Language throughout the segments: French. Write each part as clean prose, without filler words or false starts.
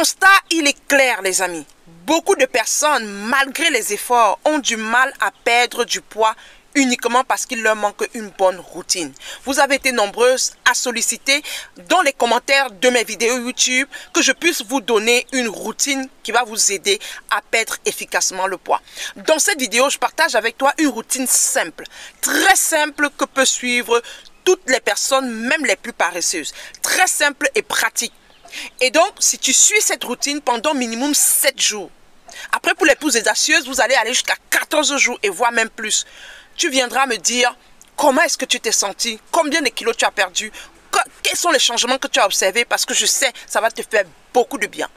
constat, il est clair, les amis. Beaucoup de personnes, malgré les efforts, ont du mal à perdre du poids uniquement parce qu'il leur manque une bonne routine. Vous avez été nombreuses à solliciter dans les commentaires de mes vidéos YouTube que je puisse vous donner une routine qui va vous aider à perdre efficacement le poids. Dans cette vidéo, je partage avec toi une routine simple, très simple que peut suivre toutes les personnes, même les plus paresseuses. Très simple et pratique. Et donc, si tu suis cette routine pendant minimum 7 jours, après pour les plus audacieuses, vous allez aller jusqu'à 14 jours et voire même plus. Tu viendras me dire comment est-ce que tu t'es senti, combien de kilos tu as perdu, quels sont les changements que tu as observés, parce que je sais, ça va te faire beaucoup de bien.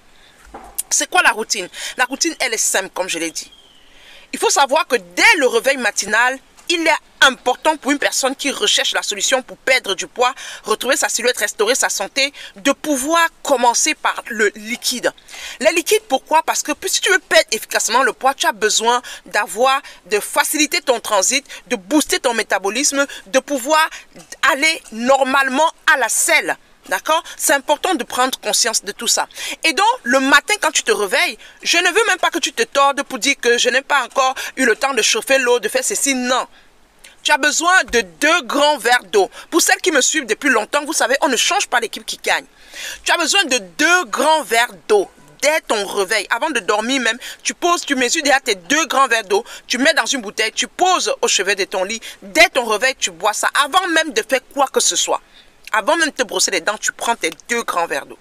C'est quoi la routine? La routine, elle est simple, comme je l'ai dit. Il faut savoir que dès le réveil matinal, il est important pour une personne qui recherche la solution pour perdre du poids, retrouver sa silhouette, restaurer sa santé, de pouvoir commencer par le liquide. Les liquides, pourquoi? Parce que si tu veux perdre efficacement le poids, tu as besoin de faciliter ton transit, de booster ton métabolisme, de pouvoir aller normalement à la selle. D'accord? C'est important de prendre conscience de tout ça. Et donc, le matin, quand tu te réveilles, je ne veux même pas que tu te tordes pour dire que je n'ai pas encore eu le temps de chauffer l'eau, de faire ceci. Non. Tu as besoin de 2 grands verres d'eau. Pour celles qui me suivent depuis longtemps, vous savez, on ne change pas l'équipe qui gagne. Tu as besoin de 2 grands verres d'eau. Dès ton réveil, avant de dormir même, tu mesures déjà tes 2 grands verres d'eau, tu mets dans une bouteille, tu poses au chevet de ton lit. Dès ton réveil, tu bois ça, avant même de faire quoi que ce soit. Avant même de te brosser les dents, tu prends tes 2 grands verres d'eau.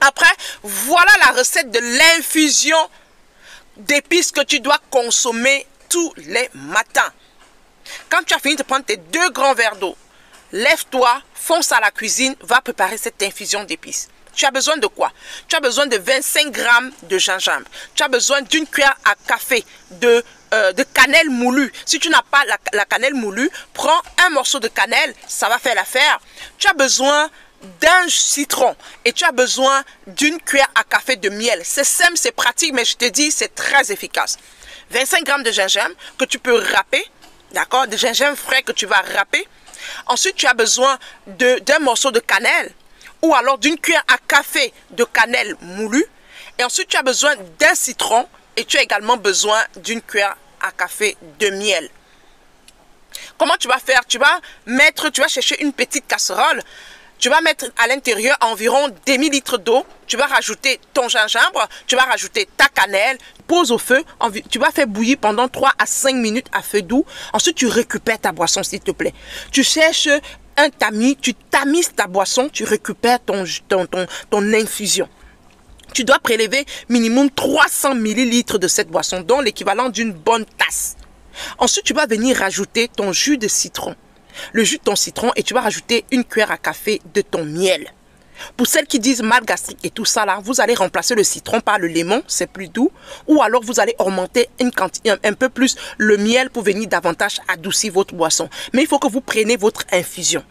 Après, voilà la recette de l'infusion d'épices que tu dois consommer tous les matins. Quand tu as fini de prendre tes 2 grands verres d'eau, lève-toi, fonce à la cuisine, va préparer cette infusion d'épices. Tu as besoin de quoi? Tu as besoin de 25 grammes de gingembre. Tu as besoin d'une cuillère à café de cannelle moulue. Si tu n'as pas la cannelle moulue, prends un morceau de cannelle, ça va faire l'affaire. Tu as besoin d'un citron et tu as besoin d'une cuillère à café de miel. C'est simple, c'est pratique, mais je te dis, c'est très efficace. 25 grammes de gingembre que tu peux râper, d'accord? De gingembre frais que tu vas râper. Ensuite, tu as besoin d'un morceau de cannelle ou alors d'une cuillère à café de cannelle moulue. Et ensuite, tu as besoin d'un citron. Et tu as également besoin d'une cuillère à café de miel. Comment tu vas faire? Tu vas chercher une petite casserole. Tu vas mettre à l'intérieur environ demi-litre d'eau. Tu vas rajouter ton gingembre. Tu vas rajouter ta cannelle. Pose au feu. Tu vas faire bouillir pendant 3 à 5 minutes à feu doux. Ensuite, tu récupères ta boisson, s'il te plaît. Tu cherches un tamis. Tu tamises ta boisson. Tu récupères ton infusion. Tu dois prélever minimum 300 ml de cette boisson, dont l'équivalent d'une bonne tasse. Ensuite, tu vas venir rajouter ton jus de citron. Le jus de ton citron et tu vas rajouter une cuillère à café de ton miel. Pour celles qui disent mal gastrique et tout ça là, vous allez remplacer le citron par le lemon, c'est plus doux. Ou alors vous allez augmenter un peu plus le miel pour venir davantage adoucir votre boisson. Mais il faut que vous preniez votre infusion.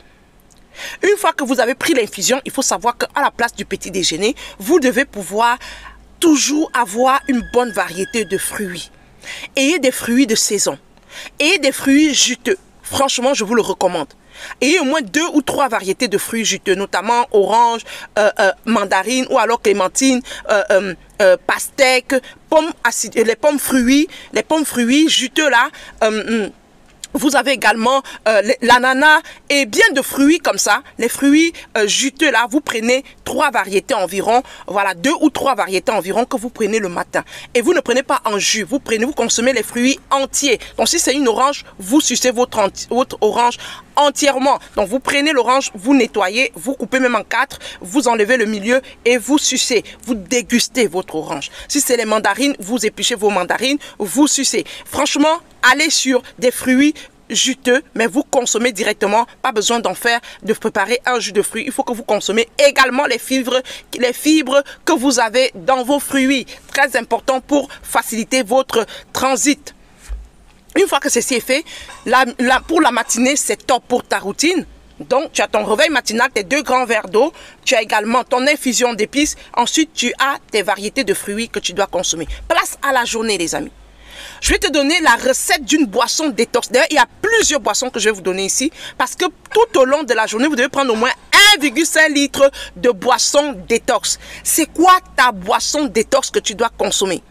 Une fois que vous avez pris l'infusion, il faut savoir qu'à la place du petit déjeuner, vous devez pouvoir toujours avoir une bonne variété de fruits. Ayez des fruits de saison. Ayez des fruits juteux. Franchement, je vous le recommande. Ayez au moins 2 ou 3 variétés de fruits juteux, notamment orange, mandarine ou alors clémentine, pastèque, les pommes fruits juteux là. Vous avez également l'ananas et bien de fruits comme ça. Les fruits juteux là, vous prenez 3 variétés environ. Voilà, 2 ou 3 variétés environ que vous prenez le matin. Et vous ne prenez pas en jus, vous consommez les fruits entiers. Donc si c'est une orange, vous sucez votre orange entièrement. Donc vous prenez l'orange, vous nettoyez, vous coupez même en 4, vous enlevez le milieu et vous sucez. Vous dégustez votre orange. Si c'est les mandarines, vous épluchez vos mandarines, vous sucez. Franchement, allez sur des fruits juteux, mais vous consommez directement, pas besoin de préparer un jus de fruits. Il faut que vous consommez également les fibres que vous avez dans vos fruits. Très important pour faciliter votre transit. Une fois que ceci est fait, pour la matinée, c'est top pour ta routine. Donc, tu as ton réveil matinal, tes 2 grands verres d'eau. Tu as également ton infusion d'épices. Ensuite, tu as tes variétés de fruits que tu dois consommer. Place à la journée, les amis. Je vais te donner la recette d'une boisson détox. D'ailleurs, il y a plusieurs boissons que je vais vous donner ici. Parce que tout au long de la journée, vous devez prendre au moins 1,5 litre de boisson détox. C'est quoi ta boisson détox que tu dois consommer?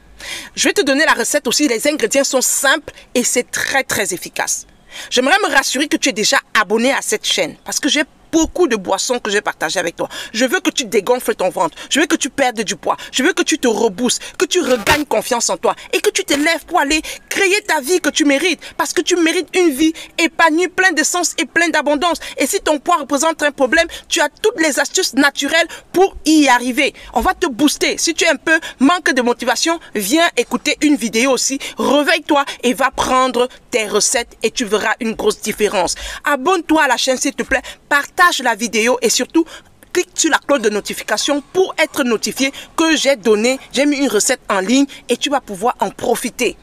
Je vais te donner la recette aussi. Les ingrédients sont simples et c'est très efficace. J'aimerais me rassurer que tu es déjà abonné à cette chaîne parce que j'ai beaucoup de boissons que j'ai partagées avec toi. Je veux que tu dégonfles ton ventre. Je veux que tu perdes du poids. Je veux que tu te reboostes, que tu regagnes confiance en toi et que tu te lèves pour aller créer ta vie que tu mérites. Parce que tu mérites une vie épanouie, pleine de sens et pleine d'abondance. Et si ton poids représente un problème, tu as toutes les astuces naturelles pour y arriver. On va te booster. Si tu es un peu manque de motivation, viens écouter une vidéo aussi. Réveille-toi et va prendre tes recettes et tu verras une grosse différence. Abonne-toi à la chaîne s'il te plaît. Partage la vidéo et surtout clique sur la cloche de notification pour être notifié que j'ai mis une recette en ligne et tu vas pouvoir en profiter.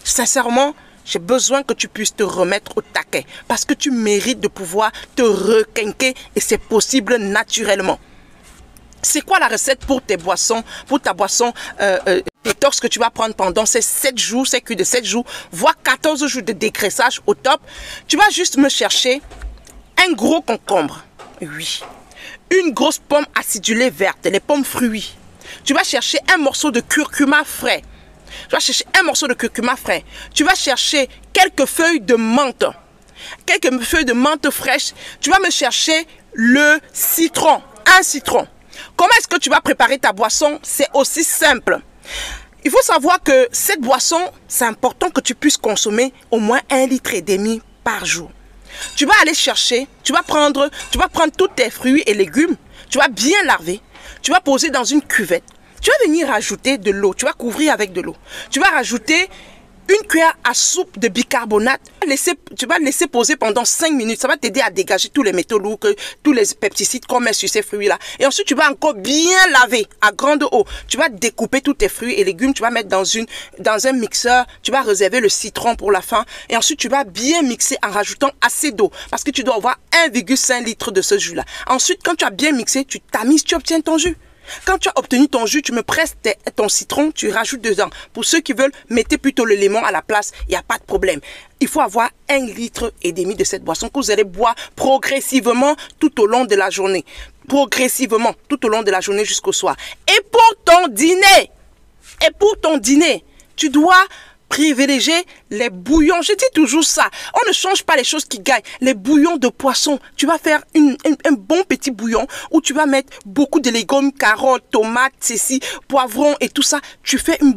Sincèrement, j'ai besoin que tu puisses te remettre au taquet parce que tu mérites de pouvoir te requinquer et c'est possible naturellement. C'est quoi la recette pour tes boissons, pour ta boisson détox que tu vas prendre pendant ces 7 jours, ces cuits de 7 jours, voire 14 jours de dégraissage au top? Tu vas juste me chercher un gros concombre, oui. Une grosse pomme acidulée verte, les pommes fruits. Tu vas chercher un morceau de curcuma frais. Tu vas chercher un morceau de curcuma frais. Tu vas chercher quelques feuilles de menthe. Quelques feuilles de menthe fraîches. Tu vas me chercher le citron. Un citron. Comment est-ce que tu vas préparer ta boisson? C'est aussi simple. Il faut savoir que cette boisson, c'est important que tu puisses consommer au moins 1,5 litre par jour. Tu vas aller chercher, tu vas prendre tous tes fruits et légumes, tu vas bien laver, tu vas poser dans une cuvette, tu vas venir rajouter de l'eau, tu vas couvrir avec de l'eau, tu vas rajouter une cuillère à soupe de bicarbonate, tu vas laisser poser pendant 5 minutes, ça va t'aider à dégager tous les métaux lourds, tous les pesticides qu'on met sur ces fruits-là. Et ensuite, tu vas encore bien laver à grande eau. Tu vas découper tous tes fruits et légumes, tu vas mettre dans un mixeur, tu vas réserver le citron pour la fin. Et ensuite, tu vas bien mixer en rajoutant assez d'eau parce que tu dois avoir 1,5 litre de ce jus-là. Ensuite, quand tu as bien mixé, tu tamises, tu obtiens ton jus. Quand tu as obtenu ton jus, tu me presses ton citron, tu rajoutes dedans. Pour ceux qui veulent, mettez plutôt le limon à la place, il n'y a pas de problème. Il faut avoir 1,5 litre de cette boisson que vous allez boire progressivement tout au long de la journée. Progressivement tout au long de la journée jusqu'au soir. Et pour ton dîner, tu dois privilégier les bouillons. Je dis toujours ça. On ne change pas les choses qui gagnent. Les bouillons de poisson. Tu vas faire un bon petit bouillon où tu vas mettre beaucoup de légumes, carottes, tomates, ceci, poivrons et tout ça. Tu fais un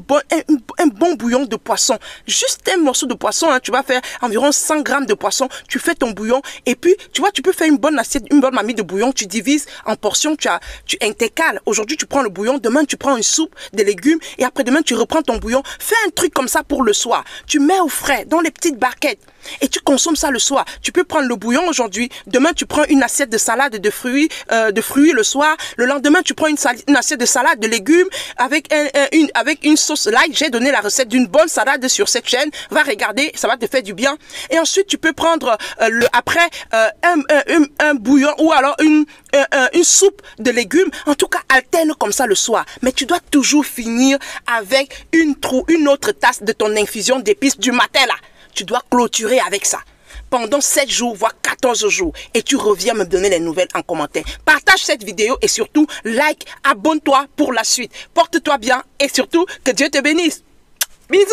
bon bouillon de poisson. Juste un morceau de poisson. Hein. Tu vas faire environ 100 grammes de poisson. Tu fais ton bouillon. Et puis, tu vois, tu peux faire une bonne assiette, une bonne mamie de bouillon. Tu divises en portions. Tu intercales. Aujourd'hui, tu prends le bouillon. Demain, tu prends une soupe, des légumes. Et après-demain, tu reprends ton bouillon. Fais un truc comme ça pour le soir. Tu mets au frais dans les petites barquettes et tu consommes ça le soir. Tu peux prendre le bouillon aujourd'hui. Demain, tu prends une assiette de salade de fruits le soir. Le lendemain, tu prends une assiette de salade de légumes avec une sauce light. J'ai donné la recette d'une bonne salade sur cette chaîne. Va regarder, ça va te faire du bien. Et ensuite, tu peux prendre un bouillon ou alors une soupe de légumes. En tout cas, alterne comme ça le soir. Mais tu dois toujours finir avec une autre tasse de ton infusion d'épices du matin là. Tu dois clôturer avec ça pendant 7 jours, voire 14 jours. Et tu reviens me donner les nouvelles en commentaire. Partage cette vidéo et surtout, like, abonne-toi pour la suite. Porte-toi bien et surtout, que Dieu te bénisse. Bisous!